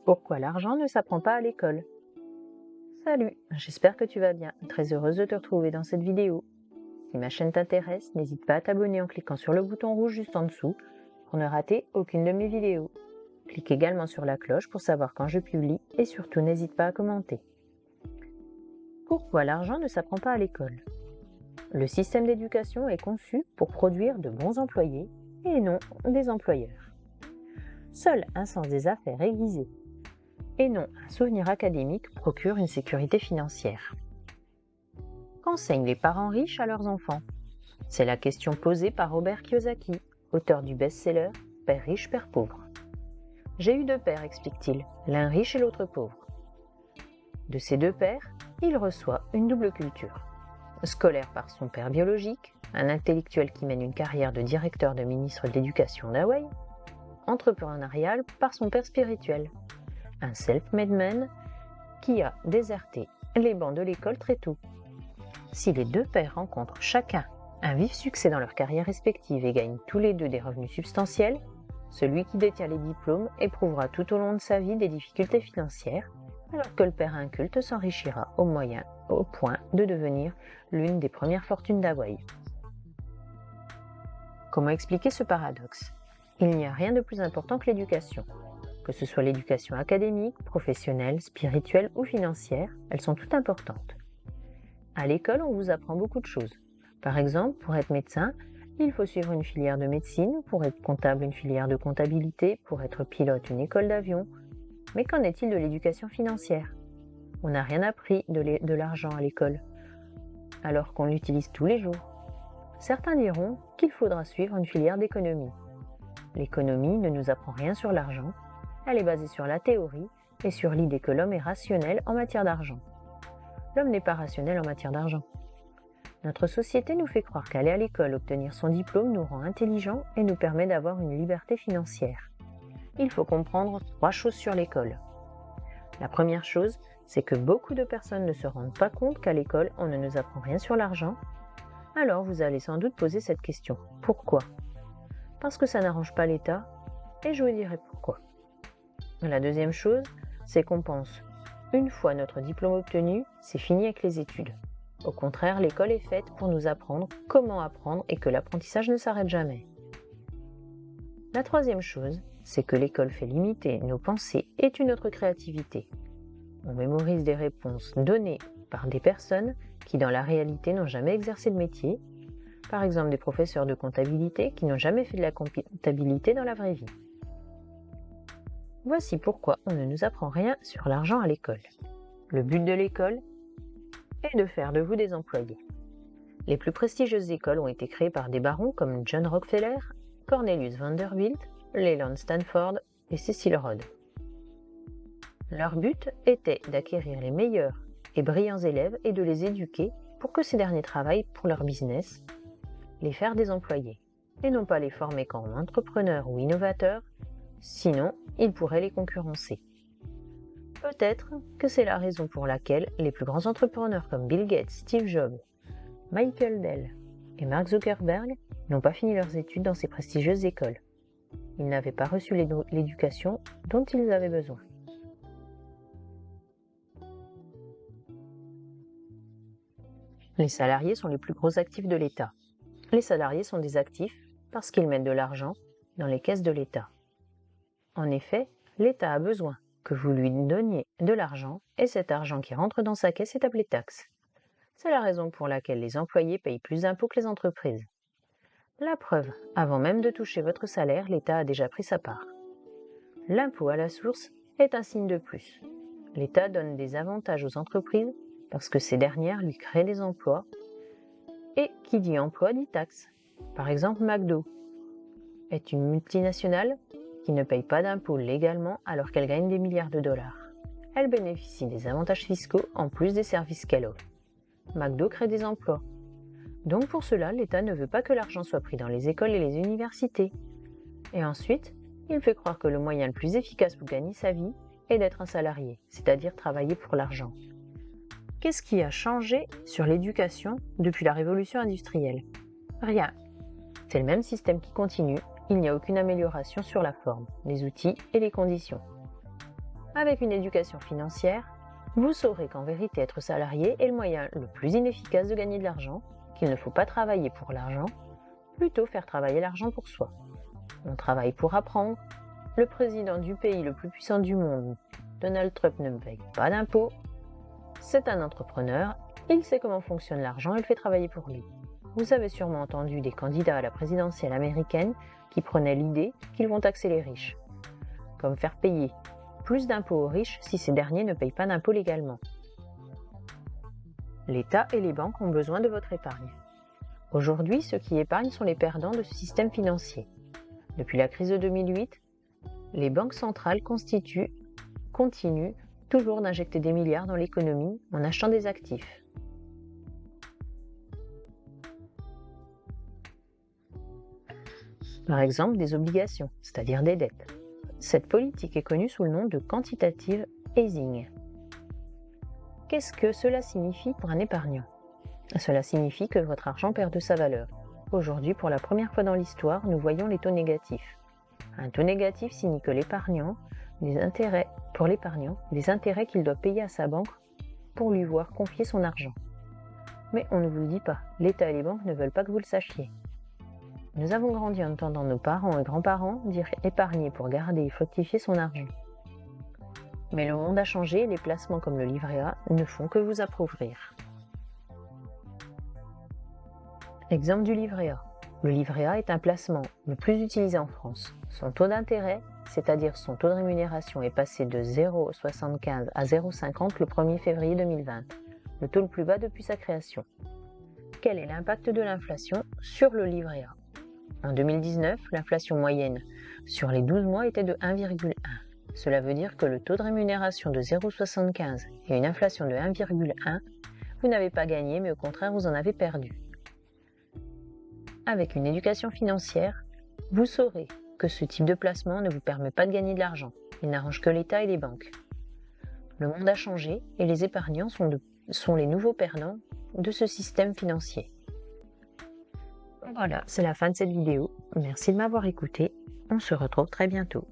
Pourquoi l'argent ne s'apprend pas à l'école? Salut, j'espère que tu vas bien. Très heureuse de te retrouver dans cette vidéo. Si ma chaîne t'intéresse, n'hésite pas à t'abonner en cliquant sur le bouton rouge juste en dessous pour ne rater aucune de mes vidéos. Clique également sur la cloche pour savoir quand je publie et surtout n'hésite pas à commenter. Pourquoi l'argent ne s'apprend pas à l'école? Le système d'éducation est conçu pour produire de bons employés et non des employeurs. Seul un sens des affaires aiguisé et non un souvenir académique procure une sécurité financière. Qu'enseignent les parents riches à leurs enfants? C'est la question posée par Robert Kiyosaki, auteur du best-seller « Père riche, père pauvre ». J'ai eu deux pères, explique-t-il, l'un riche et l'autre pauvre. De ces deux pères, il reçoit une double culture. Scolaire par son père biologique, un intellectuel qui mène une carrière de directeur de ministre de l'Éducation d'Hawaï, entrepreneurial par son père spirituel, un self-made man qui a déserté les bancs de l'école très tôt. Si les deux pères rencontrent chacun un vif succès dans leur carrière respective et gagnent tous les deux des revenus substantiels, celui qui détient les diplômes éprouvera tout au long de sa vie des difficultés financières, alors que le père inculte s'enrichira au point de devenir l'une des premières fortunes d'Hawaï. Comment expliquer ce paradoxe? Il n'y a rien de plus important que l'éducation. Que ce soit l'éducation académique, professionnelle, spirituelle ou financière, elles sont toutes importantes. À l'école, on vous apprend beaucoup de choses. Par exemple, pour être médecin, il faut suivre une filière de médecine, pour être comptable, une filière de comptabilité, pour être pilote, une école d'avion. Mais qu'en est-il de l'éducation financière? On n'a rien appris de l'argent à l'école, alors qu'on l'utilise tous les jours. Certains diront qu'il faudra suivre une filière d'économie. L'économie ne nous apprend rien sur l'argent, elle est basée sur la théorie et sur l'idée que l'homme est rationnel en matière d'argent. L'homme n'est pas rationnel en matière d'argent. Notre société nous fait croire qu'aller à l'école obtenir son diplôme nous rend intelligents et nous permet d'avoir une liberté financière. Il faut comprendre 3 choses sur l'école. La première chose, c'est que beaucoup de personnes ne se rendent pas compte qu'à l'école, on ne nous apprend rien sur l'argent. Alors vous allez sans doute poser cette question. Pourquoi? Parce que ça n'arrange pas l'État, et je vous dirai pourquoi. La deuxième chose, c'est qu'on pense, une fois notre diplôme obtenu, c'est fini avec les études. Au contraire, l'école est faite pour nous apprendre comment apprendre et que l'apprentissage ne s'arrête jamais. La troisième chose, c'est que l'école fait limiter nos pensées et tue notre créativité. On mémorise des réponses données par des personnes qui dans la réalité n'ont jamais exercé le métier, par exemple des professeurs de comptabilité qui n'ont jamais fait de la comptabilité dans la vraie vie. Voici pourquoi on ne nous apprend rien sur l'argent à l'école. Le but de l'école est de faire de vous des employés. Les plus prestigieuses écoles ont été créées par des barons comme John Rockefeller, Cornelius Vanderbilt, Leland Stanford et Cecil Rhodes. Leur but était d'acquérir les meilleurs et brillants élèves et de les éduquer pour que ces derniers travaillent pour leur business, les faire des employés, et non pas les former comme entrepreneurs ou innovateurs, sinon ils pourraient les concurrencer. Peut-être que c'est la raison pour laquelle les plus grands entrepreneurs comme Bill Gates, Steve Jobs, Michael Dell et Mark Zuckerberg n'ont pas fini leurs études dans ces prestigieuses écoles. Ils n'avaient pas reçu l'éducation dont ils avaient besoin. Les salariés sont les plus gros actifs de l'État. Les salariés sont des actifs parce qu'ils mettent de l'argent dans les caisses de l'État. En effet, l'État a besoin que vous lui donniez de l'argent et cet argent qui rentre dans sa caisse est appelé taxe. C'est la raison pour laquelle les employés payent plus d'impôts que les entreprises. La preuve, avant même de toucher votre salaire, l'État a déjà pris sa part. L'impôt à la source est un signe de plus. L'État donne des avantages aux entreprises parce que ces dernières lui créent des emplois et qui dit emploi dit taxe. Par exemple, McDo est une multinationale qui ne paye pas d'impôts légalement alors qu'elle gagne des milliards de dollars. Elle bénéficie des avantages fiscaux en plus des services qu'elle offre. McDo crée des emplois. Donc pour cela, l'État ne veut pas que l'argent soit pris dans les écoles et les universités. Et ensuite, il fait croire que le moyen le plus efficace pour gagner sa vie est d'être un salarié, c'est-à-dire travailler pour l'argent. Qu'est-ce qui a changé sur l'éducation depuis la révolution industrielle? Rien. C'est le même système qui continue, il n'y a aucune amélioration sur la forme, les outils et les conditions. Avec une éducation financière, vous saurez qu'en vérité être salarié est le moyen le plus inefficace de gagner de l'argent, qu'il ne faut pas travailler pour l'argent, plutôt faire travailler l'argent pour soi. On travaille pour apprendre. Le président du pays le plus puissant du monde, Donald Trump, ne paye pas d'impôts. C'est un entrepreneur, il sait comment fonctionne l'argent et le fait travailler pour lui. Vous avez sûrement entendu des candidats à la présidentielle américaine qui prenaient l'idée qu'ils vont taxer les riches. Comme faire payer plus d'impôts aux riches si ces derniers ne payent pas d'impôts légalement. L'État et les banques ont besoin de votre épargne. Aujourd'hui, ceux qui épargnent sont les perdants de ce système financier. Depuis la crise de 2008, les banques centrales continuent toujours d'injecter des milliards dans l'économie en achetant des actifs. Par exemple, des obligations, c'est-à-dire des dettes. Cette politique est connue sous le nom de quantitative easing. Qu'est-ce que cela signifie pour un épargnant? Cela signifie que votre argent perd de sa valeur. Aujourd'hui, pour la première fois dans l'histoire, nous voyons les taux négatifs. Un taux négatif signifie que l'épargnant, des intérêts qu'il doit payer à sa banque pour lui voir confier son argent. Mais on ne vous le dit pas, l'État et les banques ne veulent pas que vous le sachiez. Nous avons grandi en entendant nos parents et grands-parents dire épargner pour garder et fructifier son argent. Mais le monde a changé et les placements comme le livret A ne font que vous appauvrir. Exemple du livret A. Le livret A est un placement le plus utilisé en France. Son taux d'intérêt, c'est-à-dire son taux de rémunération, est passé de 0,75 à 0,50 le 1er février 2020, le taux le plus bas depuis sa création. Quel est l'impact de l'inflation sur le livret A? En 2019, l'inflation moyenne sur les 12 mois était de 1,1. Cela veut dire que le taux de rémunération de 0,75 et une inflation de 1,1, vous n'avez pas gagné, mais au contraire, vous en avez perdu. Avec une éducation financière, vous saurez que ce type de placement ne vous permet pas de gagner de l'argent. Il n'arrange que l'État et les banques. Le monde a changé et les épargnants sont les nouveaux perdants de ce système financier. Voilà, c'est la fin de cette vidéo. Merci de m'avoir écouté. On se retrouve très bientôt.